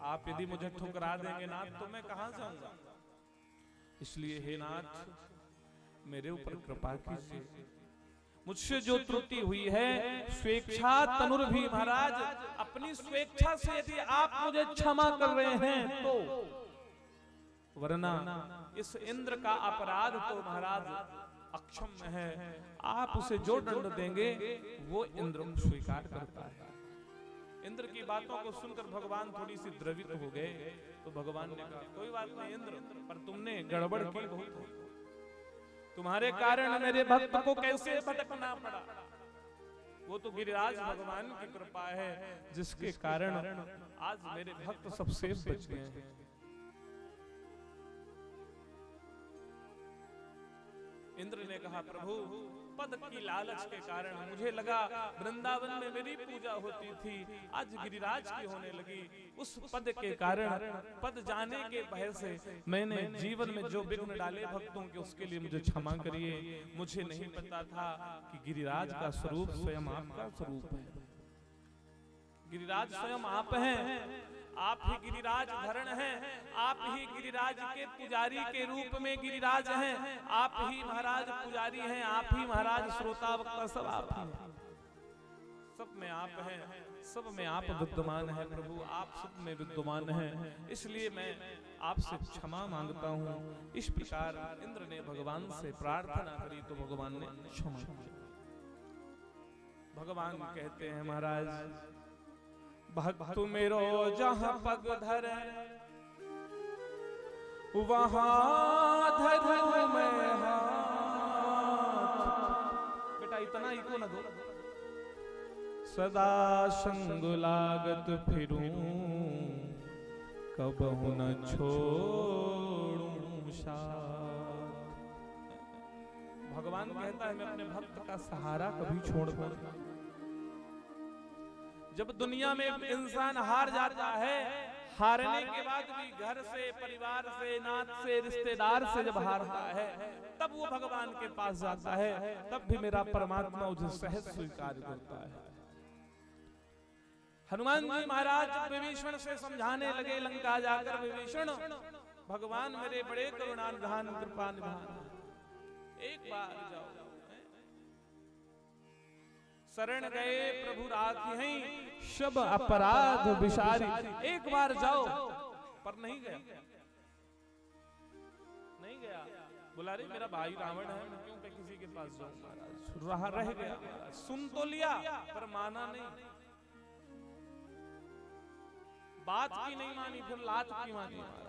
आप यदि मुझे ठुकरा देंगे नाथ तो मैं कहां जाऊंगा, इसलिए हे नाथ मेरे ऊपर कृपा कीजिए। मुझसे जो त्रुटि हुई है स्वेच्छा तनुर भी महाराज, अपनी स्वेच्छा से यदि आप मुझे क्षमा कर रहे हैं तो, वरना इस इंद्र का अपराध तो महाराज अक्षम्य है। आप उसे जो दंड देंगे वो इंद्र स्वीकार करता है। इंद्र की बातों को सुनकर भगवान थोड़ी सी द्रवित हो गए। तो भगवान ने कहा कोई बात नहीं इंद्र, पर तुमने गड़बड़ की बहुत, तुम्हारे कारण मेरे भक्त को कैसे भटकना पड़ा। वो तो गिरिराज भगवान की कृपा है जिसके कारण आज मेरे भक्त सबसे बच गए हैं। इंद्र ने कहा प्रभु पद की लालच के कारण मुझे लगा वृंदावन में मेरी पूजा होती थी, आज गिरिराज की होने लगी। उस पद के कारण, पद जाने के भय से मैंने जीवन में जो विघ्न डाले भक्तों के, उसके लिए मुझे क्षमा करिए। मुझे नहीं पता था कि गिरिराज का स्वरूप स्वयं आपका स्वरूप है। गिरिराज स्वयं आप हैं, आप ही गिरिराज धरण हैं, आप ही गिरिराज के पुजारी के रूप में गिरिराज हैं, आप ही महाराज पुजारी हैं, आप ही महाराज श्रोता वक्ता सब आप ही हैं। सब में आप हैं, सब में आप विद्यमान हैं प्रभु, आप सब में विद्यमान हैं, इसलिए मैं आपसे क्षमा मांगता हूँ। इस प्रकार इंद्र ने भगवान से प्रार्थना करी तो भगवान ने क्षमा की। भगवान कहते हैं महाराज भक्त मेरो जहाँ पग धरे वहाँ धरूं मैं हाथ। बेटा इतना ही को न दो, सदा संग लागत फिरूं कबहु न छोड़ूं साथ। भगवान कहता है मैं अपने भक्त का सहारा कभी छोड़ सकता। जब दुनिया में इंसान हार जाता है, हारने के बाद भी घर से, परिवार से, नात से, रिश्तेदार से जब हारता है तब वो भगवान के पास जाता है, तब भी मेरा परमात्मा उसे सहज स्वीकार करता है। हनुमान जी महाराज विभीषण से समझाने लगे लंका जाकर, विभीषण भगवान मेरे बड़े करुणा निधान कृपा निधान, एक बार जाओ, शरण गए प्रभु राखी हैं सब अपराध विसारी, एक बार जाओ। पर नहीं गया, नहीं गया। बोला रे मेरा भाई रावण है, मैं क्यों किसी के पास जाऊं महाराज, रह गया। सुन तो लिया पर माना नहीं, बात की नहीं मानी, फिर लात की मानी महाराज।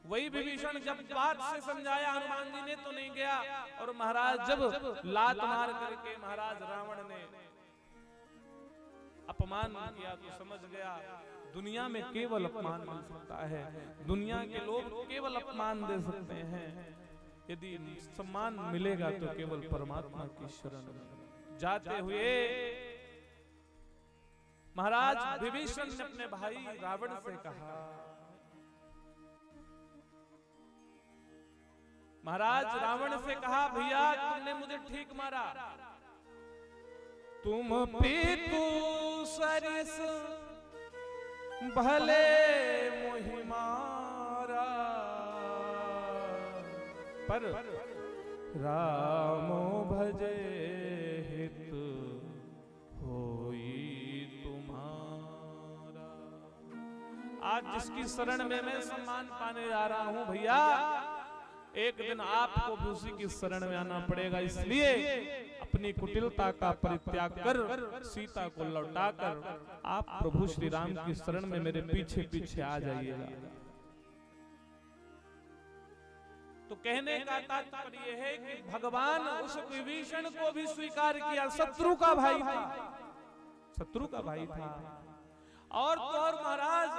वही विभीषण जब बात से समझाया हनुमान जी ने तो नहीं गया, और महाराज जब लात मार करके महाराज रावण ने अपमान किया तो समझ गया दुनिया में केवल अपमान मिल सकता है, दुनिया के लोग केवल अपमान दे सकते हैं, यदि सम्मान मिलेगा तो केवल परमात्मा की शरण में। जाते हुए महाराज विभीषण ने अपने भाई रावण से कहा, महाराज रावण से कहा भैया तुमने मुझे ठीक मारा, तुम पीतु सरिस भले मोहि मारा, पर रामो भजे हित होई तुम्हारा। आज जिसकी शरण में मैं सम्मान पाने जा रहा हूं भैया, एक दिन आपको भी उसी की शरण में आना पड़ेगा, इसलिए अपनी कुटिलता का परित्याग कर सीता को लौटाकर आप प्रभु श्री राम की शरण में मेरे पीछे पीछे आ जाइएगा। तो कहने का तात्पर्य है कि भगवान उस विभीषण को भी स्वीकार किया, शत्रु का भाई था, शत्रु का भाई था। और तो और महाराज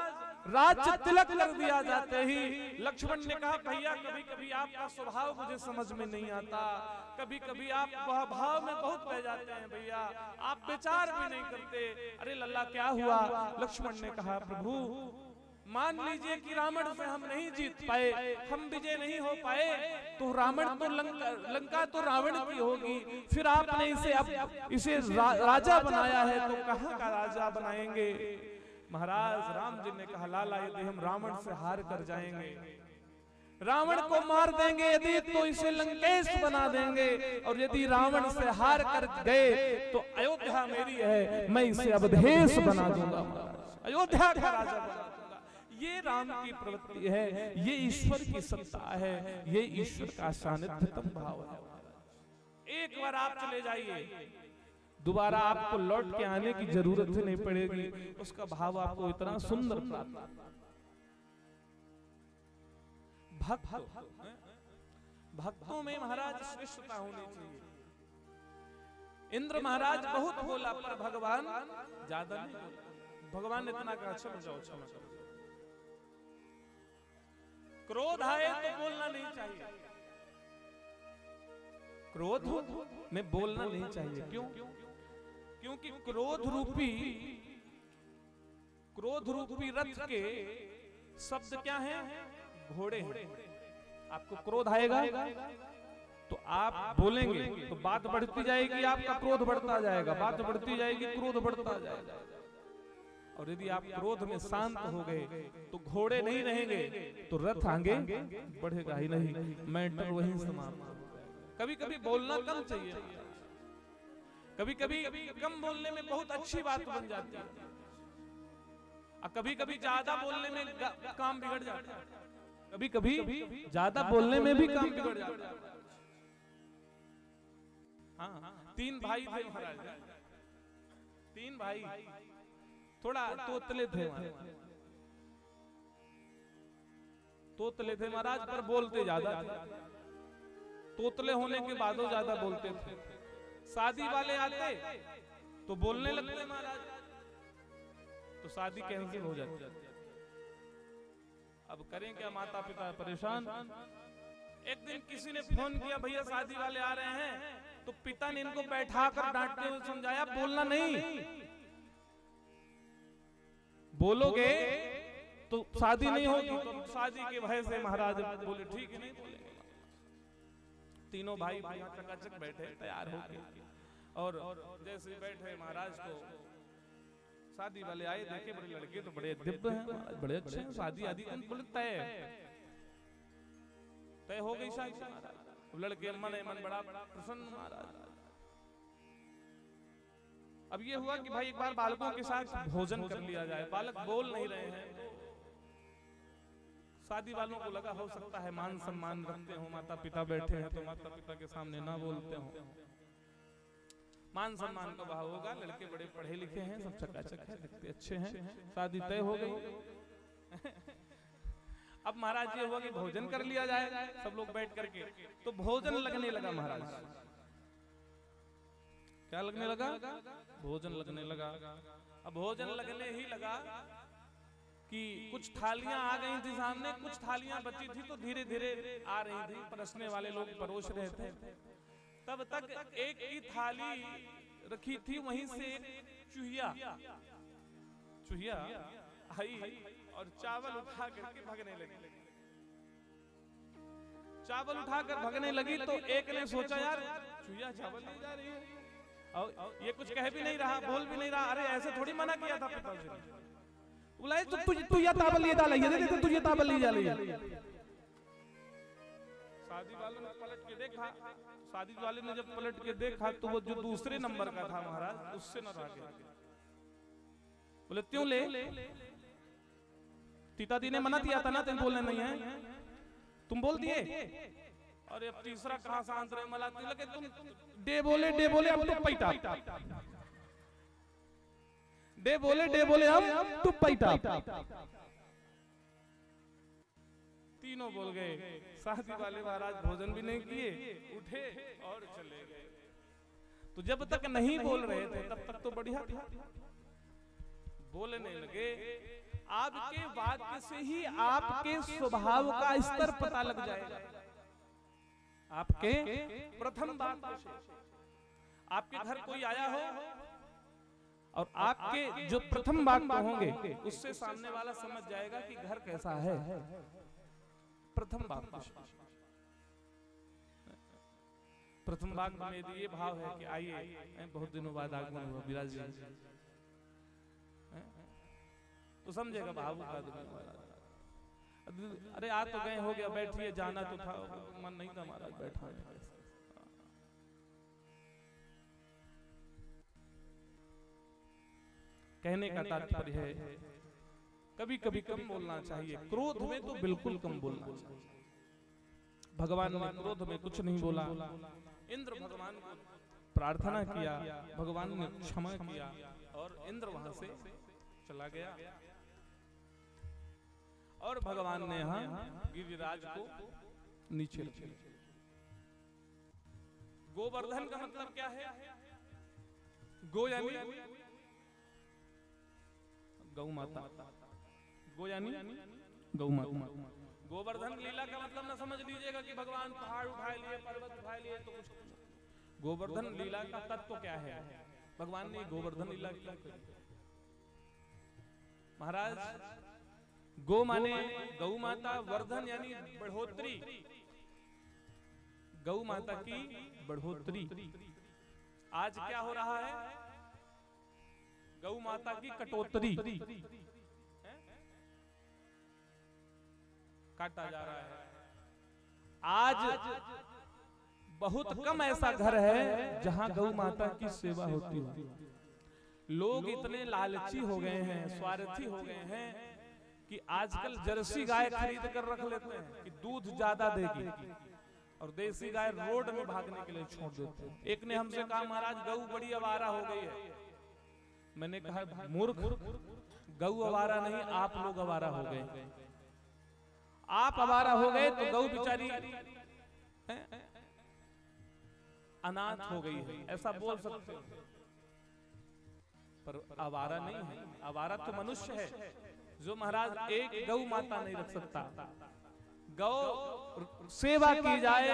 राज्य तिलक कर दिया जाते ही लक्ष्मण ने कहा भैया कभी कभी आपका स्वभाव मुझे समझ में नहीं आता, कभी कभी आप भाव में बहुत बह जाते हैं भैया, आप विचार भी नहीं करते। अरे लल्ला क्या हुआ? लक्ष्मण ने कहा प्रभु मान लीजिए कि रावण से हम नहीं जीत पाए, हम विजय नहीं हो पाए, तो रावण तो लंका तो रावण की होगी, फिर आपने इसे राजा बनाया है, तो कहाँ का राजा बनाएंगे? महाराज राम जी ने कहा, लाला यदि हम रावण से हार कर जाएंगे, रावण को मार देंगे यदि, तो इसे लंकेश बना देंगे, और यदि रावण से हार कर गए तो अयोध्या मेरी है, मैं इसे अवधेश बना दूंगा, अयोध्या का राजा बना दूंगा। ये राम की प्रवृत्ति है, ये ईश्वर की सत्ता है, ये ईश्वर का सानिध्यतम भाव है। एक बार आप चले जाइए, दोबारा आपको लौट के आने की जरूरत ही नहीं पड़ेगी, उसका भाव आपको इतना सुंदर प्राप्त। भक्तों में महाराज श्रेष्ठता होनी चाहिए। इंद्र महाराज बहुत बोला पर भगवान ज्यादा नहीं बोला। भगवान ने इतना कहा, चलो जाओ क्षमा करो। क्रोध आए तो बोलना नहीं चाहिए, क्रोध में बोलना नहीं चाहिए। क्यों? क्योंकि क्रोध रूपी रथ के शब्द क्या हैं? घोड़े हैं। आपको क्रोध आएगा तो आप बोलेंगे तो बात बढ़ती जाएगी, आपका क्रोध बढ़ता जाएगा, बात बढ़ती जाएगी, क्रोध बढ़ता जाएगा। और यदि आप क्रोध में शांत हो गए तो घोड़े नहीं रहेंगे, तो रथ आगे बढ़ेगा ही नहीं, मैटर वहीं समाप्त। कभी कभी बोलना कम चाहिए, कभी कभी कम बोलने में बहुत अच्छी बात बन जाती है, और कभी कभी ज्यादा बोलने में काम बिगड़ जाता है, कभी कभी ज्यादा बोलने में भी काम बिगड़ जाता है। हाँ, 3 भाई थे महाराज, 3 भाई थोड़ा तोतले थे, तोतले थे महाराज, पर बोलते ज्यादा थे। तोतले होने के बाद ज्यादा बोलते थे। शादी वाले आते तो बोलने लगते महाराज, तो शादी कैंसिल हो जाती। अब करें क्या, माता पिता परेशान। एक दिन किसी ने फोन किया, भैया शादी वाले आ रहे हैं, तो पिता ने इनको बैठा कर डांटते हुए समझाया, बोलना नहीं, बोलोगे तो शादी नहीं होगी। तो शादी के भय से महाराज बोले ठीक है, नहीं बोलेंगे। तीनों भाई चकाचक बैठे तैयार होके, और जैसे बैठे महाराज को शादी वाले आए, देखे बड़े लड़के तो बड़े दिव्य हैं, बड़े अच्छे हैं, शादी आदि बोले तय हो गई शादी महाराज। लड़के मन बड़ा प्रसन्न महाराज। अब ये हुआ कि भाई एक बार बालकों के साथ भोजन कर लिया जाए, बालक बोल नहीं रहे हैं। शादी वालों को लगा हो सकता है मान सम्मान रखते हो, माता पिता बैठे हैं तो माता पिता के सामने ना बोलते हो, मान सम्मान का भाव होगा। लड़के बड़े पढ़े लिखे हैं, सब चकाचक है, दिखते अच्छे हैं, शादी तय हो गई। अब महाराज ये हुआ कि भोजन कर लिया जाए सब लोग बैठ करके, तो भोजन लगने लगा महाराज। क्या लगने लगा? भोजन लगने लगा। अब भोजन लगने ही लगा कि कुछ थालियां आ गई थी सामने, कुछ थालियां बची थी, तो धीरे धीरे आ रही थी, परसने वाले लोग परोस रहे थे। तब तक एक ही थाली रखी थी, वहीं से एक चूहिया आई और चावल उठा करके भगने लगी। चावल उठाकर भगने लगी तो एक ने सोचा, यार चूहिया चावल ले जा रही है, और ये कुछ कह भी नहीं रहा, बोल भी नहीं रहा। अरे ऐसे थोड़ी मना किया था पिताजी ने। बोला तू ये तावल ले डाल, ये तू ये तावल ले जा रही है। शादी वाले ने पलट के देखा, शादी वाले ने जब पलट के देखा तो वो जो दूसरे नंबर का था महाराज, उससे न रह गया। बोले क्यों ले? पिताजी ने मना किया था ना, तुम बोलने नहीं है, तुम बोल दिए। और अब तीसरा कहां शांत रहे, मलाती लगे तुम डे बोले हम तो पैटा, डे बोले हम तो पैटा। तीनों बोल गए। शादी वाले महाराज भोजन भी नहीं किए, उठे और चले गए। तो जब तक नहीं बोल रहे थे तब तक तो बढ़िया था, बोलने लगे। आपके वाक्य से ही आपके स्वभाव का स्तर पता लग जाएगा। आपके प्रथम बात से आपके घर कोई आया हो और आपके जो प्रथम वाक्य होंगे उससे सामने वाला समझ जाएगा कि घर कैसा है। प्रथम वाक्य, प्रथम वाक्य में ये भाव है कि आइए, बहुत दिनों बाद आगमन हुआ विराज जी, तो समझेगा भावुक आदमी। अरे आ तो गए, हो गया, बैठिए, जाना तो था, मन नहीं था महाराज बैठा है। कहने का तात्पर्य है कभी कभी कम बोलना चाहिए, क्रोध में तो बिल्कुल कम बोलना चाहिए। भगवान ने क्रोध में कुछ नहीं बोला, इंद्र भगवान को प्रार्थना किया, भगवान ने क्षमा किया और इंद्र वहां से चला गया। और भगवान ने यहाँ गिरिराज को नीचे रख दिया। गोवर्धन का मतलब क्या है? गो यानी गौ माता, गो यानी गौ माता। गोवर्धन लीला का मतलब ना समझ लीजिएगा कि भगवान पहाड़ उठा लिए, पर्वत उठा लिए, तो कुछ। गोवर्धन लीला का तत्व क्या है? भगवान ने गोवर्धन लीला क्यों की? महाराज, गो माने गौ माता, वर्धन यानी बढ़ोतरी, गौ माता की बढ़ोतरी। आज क्या हो रहा है? गौ माता की कटौतरी, काटा जा रहा है। आज बहुत कम ऐसा घर है जहां गौ माता की सेवा होती हो। लोग इतने लालची हो गए हैं, स्वार्थी हो गए हैं कि आजकल जर्सी गाय खरीद कर रख लेते हैं कि दूध ज्यादा देगी, और देसी गाय रोड में भागने के लिए छोड़ देते हैं। एक ने हमसे कहा, महाराज गऊ बड़ी आवारा हो गई है। मैंने कहा, मूर्ख, गऊ आवारा नहीं, आप लोग आवारा हो गए। आप आवारा हो गए तो गऊ बेचारी अनाथ हो गई है, ऐसा बोल सकते हो, पर आवारा नहीं है। आवारा तो मनुष्य है जो महाराज एक गौ माता नहीं रख सकता। गौ सेवा की जाए,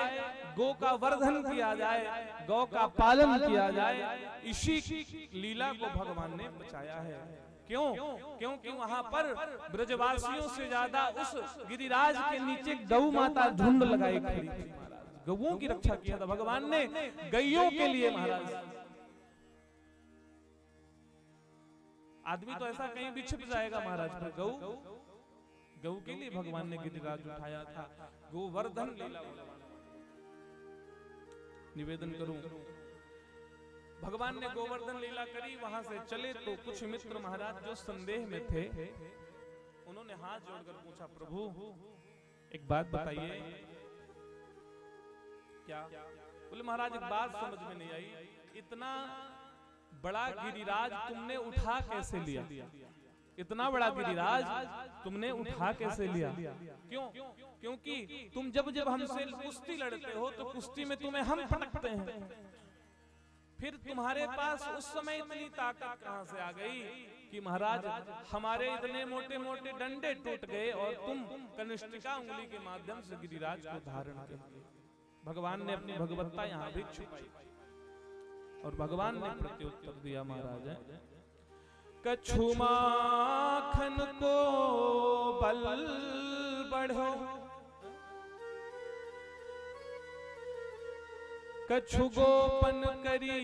गौ का वर्धन किया जाए, गौ का पालन किया जाए, इसी लीला को भगवान ने बचाया है। क्यों? क्योंकि वहां पर ब्रजवासियों से ज्यादा उस गिरिराज के नीचे गौ माता झुंड लगाई खड़ी थी। गौओं की रक्षा किया था भगवान ने, गैयों के लिए। महाराज, आदमी तो ऐसा कहीं भी छिप जाएगा महाराज, पर गौ के लिए भगवान ने गिरिराज उठाया था। गोवर्धन लीला निवेदन करूं, भगवान ने गोवर्धन लीला करी, वहां से चले तो कुछ मित्र महाराज जो संदेह में थे, उन्होंने हाथ जोड़कर पूछा, प्रभु एक बात बताइए। क्या? बोले महाराज एक बात समझ में नहीं आई, इतना बड़ा गिरिराज तुमने उठा कैसे लिया? इतना बड़ा गिरिराज तुमने उठा कैसे लिया? क्यों? क्योंकि तुम जब जब हमसे कुश्ती लड़ते हो तो कुश्ती में तुम्हें हम पटकते हैं, फिर तुम्हारे पास उस समय इतनी ताकत कहां से आ गई कि महाराज हमारे इतने मोटे मोटे डंडे टूट गए और तुम कनिष्ठिका उंगली के माध्यम से गिरिराज को धारण कर लिया। भगवान ने अपनी भगवत्ता यहाँ भी छुपाई और भगवान ने प्रत्युत्तर दिया, महाराज कछु माखन को बल बढ़ो, कछु गोपन करी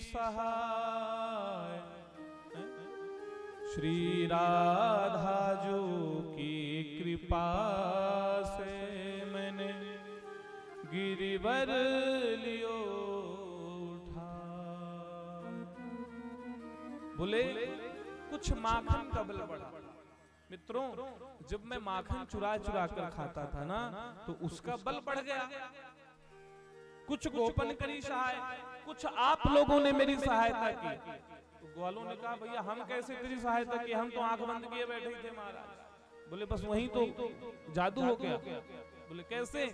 सहाय, श्री राधा जो की कृपा से मैंने गिरिवर लियो उठा। बोले कुछ माखन का बल बढ़ा। मित्रों, जब मैं माखन चुरा चुरा कर खाता था ना, तो उसका बल बढ़ गया। कुछ गोपन करी सहाय, कुछ आप लोगों ने मेरी सहायता की। तो ग्वालों ने कहा, भैया हम कैसे तेरी सहायता की, हम तो आंख बंद किए बैठे थे महाराज। बोले बस वही तो जादू हो गया। बोले कैसे?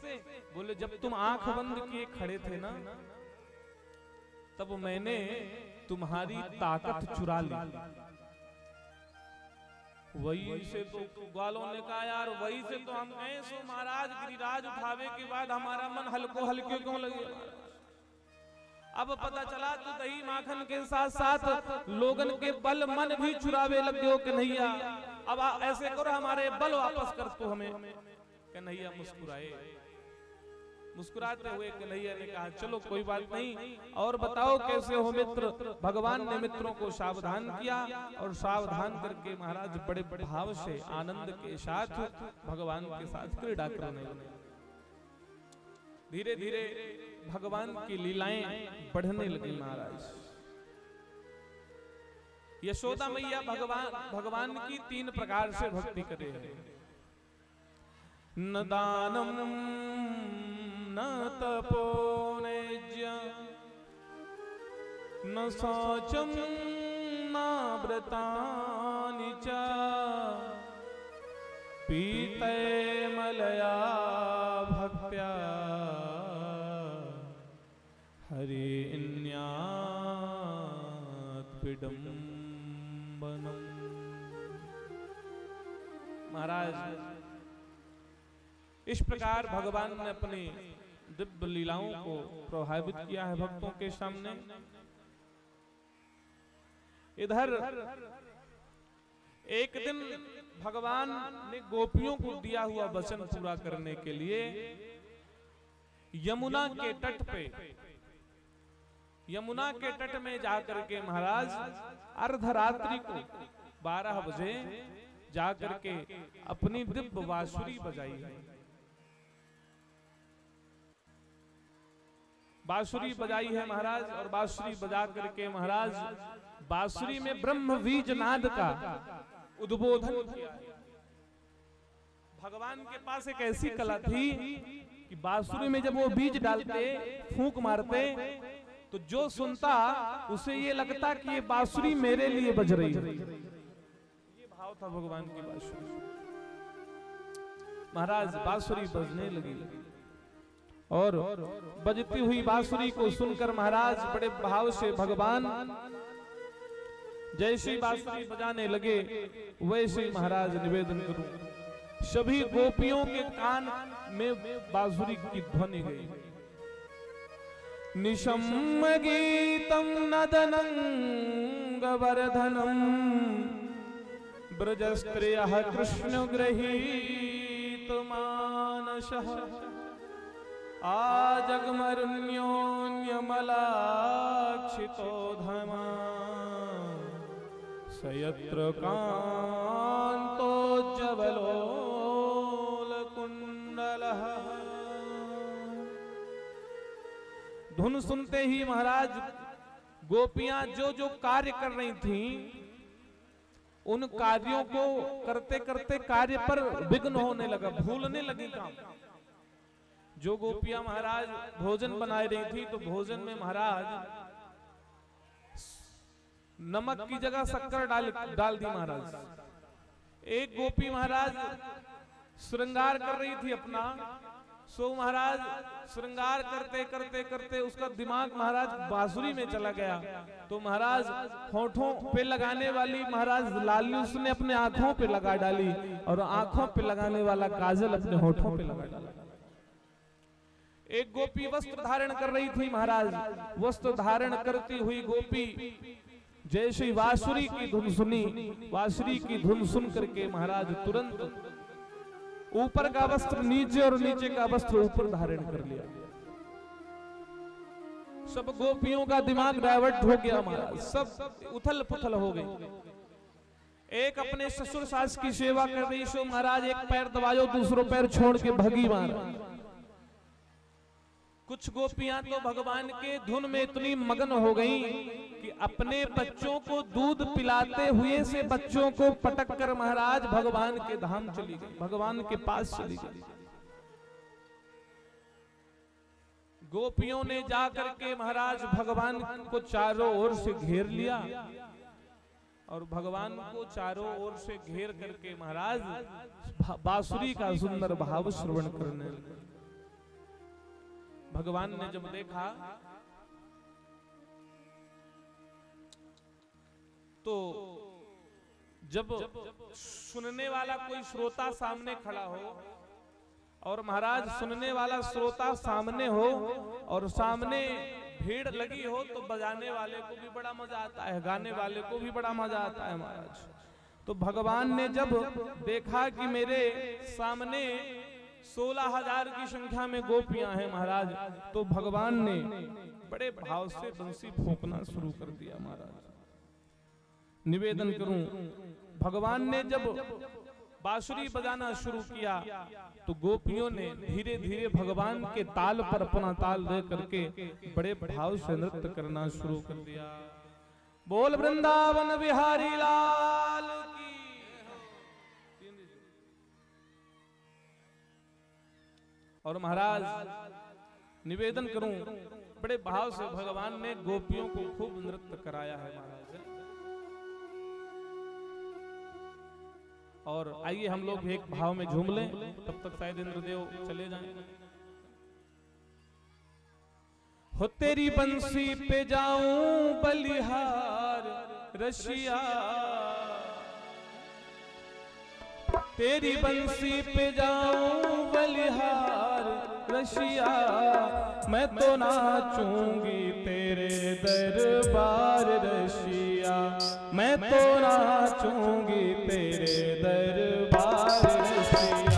बोले जब तुम आंख बंद किए खड़े थे ना, तब मैंने तुम्हारी ताकत चुरा ली। वही से तो ग्वालों ने कहा, यार वही से तो हम गए सो महाराज गिरिराज उठावे के बाद हमारा मन हल्को हल्के क्यों लगे? अब पता चला तो दही माखन के साथ साथ लोगन के बल मन भी चुरावे लग गयो कन्हैया। अब ऐसे करो हमारे बल वापस कर तो हमें। कन्हैया मुस्कुराए, मुस्कुराते हुए कन्हैया ने कहा चलो कोई बात नहीं, और बताओ कैसे हो मित्र। भगवान ने मित्रों को सावधान किया और सावधान करके महाराज बड़े भाव से आनंद के साथ भगवान के साथ क्रीड़ा करने लगे। धीरे धीरे भगवान की लीलाएं बढ़ने लगी महाराज। यशोदा मैया भगवान की 3 प्रकार से भक्ति करे हैं। न दानम न तपो नैज्य न शौचम न व्रतानि च पीते मलया भक्त्या हरे विडम्बनम्। महाराज इस प्रकार भगवान ने अपनी दिव्य लीलाओं को प्रभावित किया है भक्तों के सामने। इधर एक दिन भगवान ने गोपियों को दिया हुआ वचन पूरा करने के लिए यमुना के तट में जाकर के महाराज अर्धरात्रि को 12 बजे जाकर के अपनी दिव्य बांसुरी बजाई है। बांसुरी बजाई है महाराज, और बांसुरी बजा करके महाराज बांसुरी में ब्रह्म बीज नाद का उद्बोधन किया है। भगवान के पास एक ऐसी कला थी कि बांसुरी में जब वो बीज डालते, फूंक मारते, तो जो सुनता उसे ये लगता कि ये बांसुरी मेरे लिए बज रही है। ये भाव था भगवान की बांसुरी। महाराज बांसुरी बजने लगी और बजती हुई बांसुरी को सुनकर महाराज बड़े भाव से भगवान जैसे बांसुरी बजाने लगे वैसे ही महाराज निवेदन करूं, सभी गोपियों के कान में बांसुरी की ध्वनि गई। निशम्म गीतम नदनं गवर्धनम ब्रजस्त्रियः कृष्ण गृहीत मानसः आजगमरुण्योन्यमलाक्षितो धमा सयत्र कान्तोज्ज्वलोलकुण्डलः। धुन सुनते ही महाराज गोपियां जो जो कार्य कर रही थीं, उन कार्यों को करते करते कार्य पर विघ्न होने लगा, भूलने लगी काम। जो गोपियां महाराज भोजन बना रही थी तो भोजन में महाराज नमक की जगह शक्कर डाल दी महाराज। एक गोपी महाराज श्रृंगार कर रही थी अपना, सो महाराज श्रृंगार करते करते करते उसका दिमाग महाराज बांसुरी में चला गया, तो महाराज होठों पे लगाने वाली महाराज लाली उसने अपने आंखों पे लगा डाली और आंखों पे लगाने वाला काजल अपने होठों पे लगा डाला। एक गोपी वस्त्र धारण कर रही थी महाराज, वस्त्र धारण करती हुई गोपी जैसे ही बांसुरी की धुन सुनी, बांसुरी की धुन सुन करके महाराज तुरंत ऊपर का वस्त्र नीचे और नीचे का वस्त्र ऊपर धारण कर लिया। सब गोपियों का दिमाग डाइवर्ट हो गया महाराज, सब उथल पुथल हो गई। एक अपने ससुर सास की सेवा कर रही सो महाराज एक पैर दबायो, दूसरो पैर छोड़ के भगी मार। कुछ गोपियां तो भगवान के धुन में इतनी मगन हो गईं कि अपने बच्चों को दूध पिलाते हुए से बच्चों को पटक कर महाराज भगवान के धाम चली गई, भगवान के पास चली गई। गोपियों ने जाकर के महाराज भगवान को चारों ओर से घेर लिया और भगवान को चारों ओर से घेर करके महाराज बांसुरी का सुंदर भाव श्रवण करने लगे। भगवान ने जब देखा तो जब सुनने वाला कोई श्रोता सामने खड़ा हो और महाराज सुनने वाला श्रोता सामने हो और सामने भीड़ लगी हो तो बजाने वाले को भी बड़ा मजा आता है, गाने वाले को भी बड़ा मजा आता है महाराज। तो भगवान ने जब देखा कि मेरे सामने 16,000 की संख्या में गोपियां हैं महाराज, तो भगवान ने बड़े भाव से बंसी फूंकना शुरू कर दिया महाराज। निवेदन करूं, भगवान ने जब बांसुरी बजाना शुरू किया तो गोपियों ने धीरे धीरे भगवान के ताल पर अपना ताल दे करके बड़े भाव से नृत्य करना शुरू कर दिया। बोल वृंदावन बिहारी लाल की। और महाराज निवेदन करूं, बड़े भाव से भगवान ने गोपियों को खूब नृत्य कराया है महाराज। और आइए हम लोग एक भाव में झूम लें, तब तक शायद इंद्रदेव चले जाएं। हो तेरी बंसी पे जाऊं बलिहार रशिया, तेरी बंसी पे जाऊं बलिहार रशिया, मैं तो नाचूंगी तेरे दरबार रशिया, मैं तो नाचूंगी तेरे दरबार रशिया।